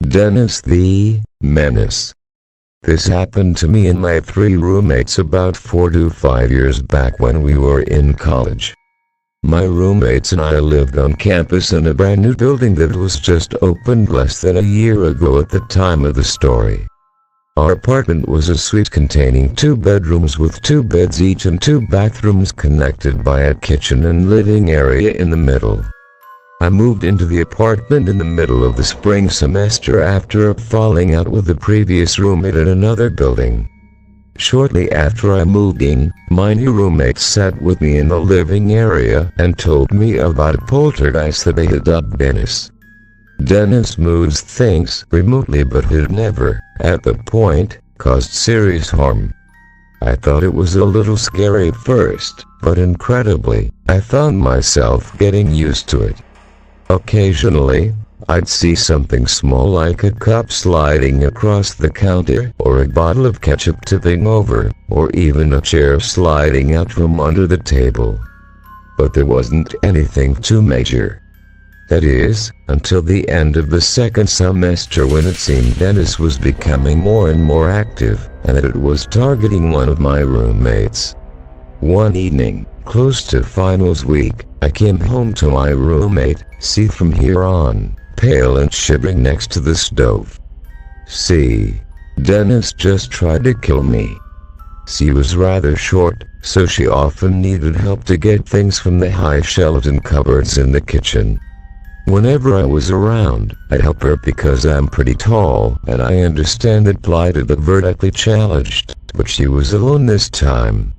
Dennis the Menace. This happened to me and my 3 roommates about 4 to 5 years back when we were in college. My roommates and I lived on campus in a brand new building that was just opened less than a year ago at the time of the story. Our apartment was a suite containing 2 bedrooms with 2 beds each and 2 bathrooms connected by a kitchen and living area in the middle. I moved into the apartment in the middle of the spring semester after a falling out with the previous roommate in another building. Shortly after I moved in, my new roommates sat with me in the living area and told me about a poltergeist that they had dubbed Dennis. Dennis moves things remotely but had never, at that point, caused serious harm. I thought it was a little scary at first, but incredibly, I found myself getting used to it. Occasionally, I'd see something small like a cup sliding across the counter, or a bottle of ketchup tipping over, or even a chair sliding out from under the table. But there wasn't anything too major. That is, until the end of the second semester when it seemed Dennis was becoming more and more active, and that it was targeting one of my roommates. One evening, close to finals week, I came home to my roommate, see from here on, pale and shivering next to the stove. See, Dennis just tried to kill me. She was rather short, so she often needed help to get things from the high shelves and cupboards in the kitchen. Whenever I was around, I'd help her because I'm pretty tall and I understand it applied to the vertically challenged, but she was alone this time.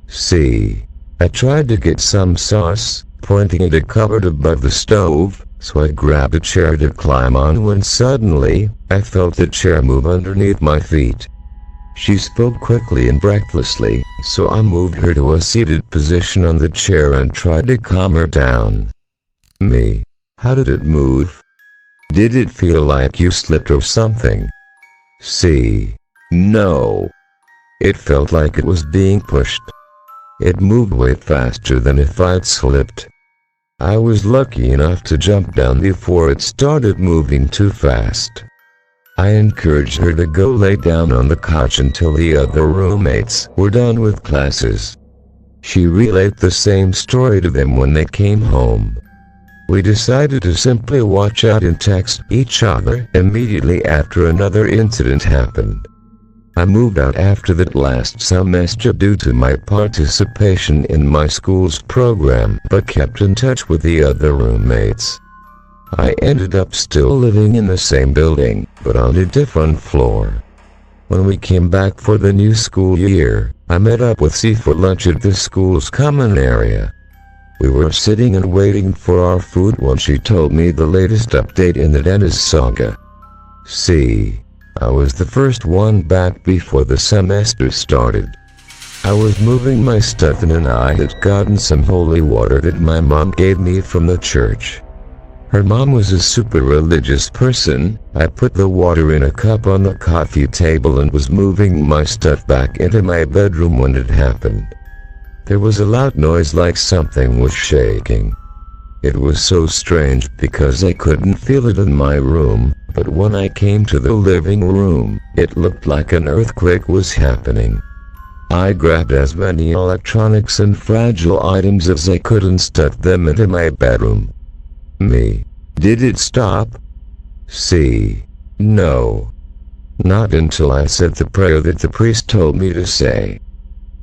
See, I tried to get some sauce, pointing at a cupboard above the stove, so I grabbed a chair to climb on when suddenly, I felt the chair move underneath my feet. She spoke quickly and breathlessly, so I moved her to a seated position on the chair and tried to calm her down. Me. How did it move? Did it feel like you slipped or something? See. No. It felt like it was being pushed. It moved way faster than if I'd slipped. I was lucky enough to jump down before it started moving too fast. I encouraged her to go lay down on the couch until the other roommates were done with classes. She relayed the same story to them when they came home. We decided to simply watch out and text each other immediately after another incident happened. I moved out after that last semester due to my participation in my school's program, but kept in touch with the other roommates. I ended up still living in the same building, but on a different floor. When we came back for the new school year, I met up with C for lunch at the school's common area. We were sitting and waiting for our food when she told me the latest update in the Dennis saga. See, I was the first one back before the semester started. I was moving my stuff and I had gotten some holy water that my mom gave me from the church. Her mom was a super religious person. I put the water in a cup on the coffee table and was moving my stuff back into my bedroom when it happened. There was a loud noise like something was shaking. It was so strange because I couldn't feel it in my room, but when I came to the living room, it looked like an earthquake was happening. I grabbed as many electronics and fragile items as I could and stuffed them into my bedroom. Me. Did it stop? C. No. Not until I said the prayer that the priest told me to say.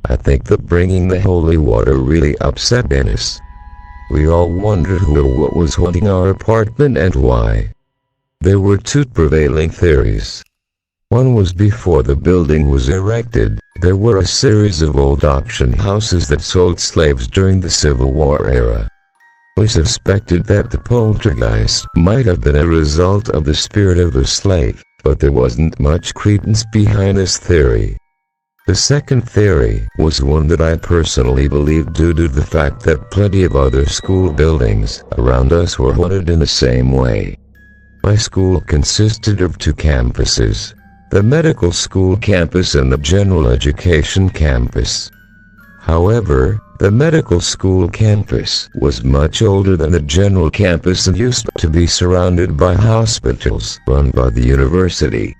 I think that bringing the holy water really upset Dennis. We all wondered who or what was haunting our apartment and why. There were 2 prevailing theories. One was before the building was erected, there were a series of old auction houses that sold slaves during the Civil War era. We suspected that the poltergeist might have been a result of the spirit of the slave, but there wasn't much credence behind this theory. The second theory was one that I personally believed due to the fact that plenty of other school buildings around us were haunted in the same way. My school consisted of 2 campuses, the medical school campus and the general education campus. However, The medical school campus was much older than the general campus and used to be surrounded by hospitals run by the university.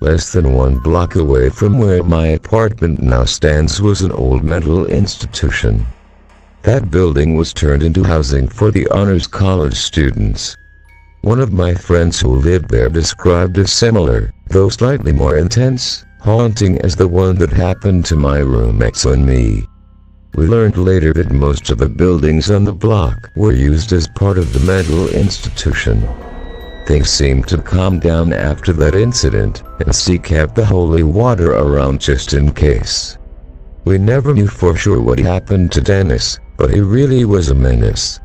Less than 1 block away from where my apartment now stands was an old mental institution. That building was turned into housing for the honors college students. One of my friends who lived there described a similar, though slightly more intense, haunting as the one that happened to my roommates and me. We learned later that most of the buildings on the block were used as part of the mental institution. Things seemed to calm down after that incident, and C kept the holy water around just in case. We never knew for sure what happened to Dennis, but he really was a menace.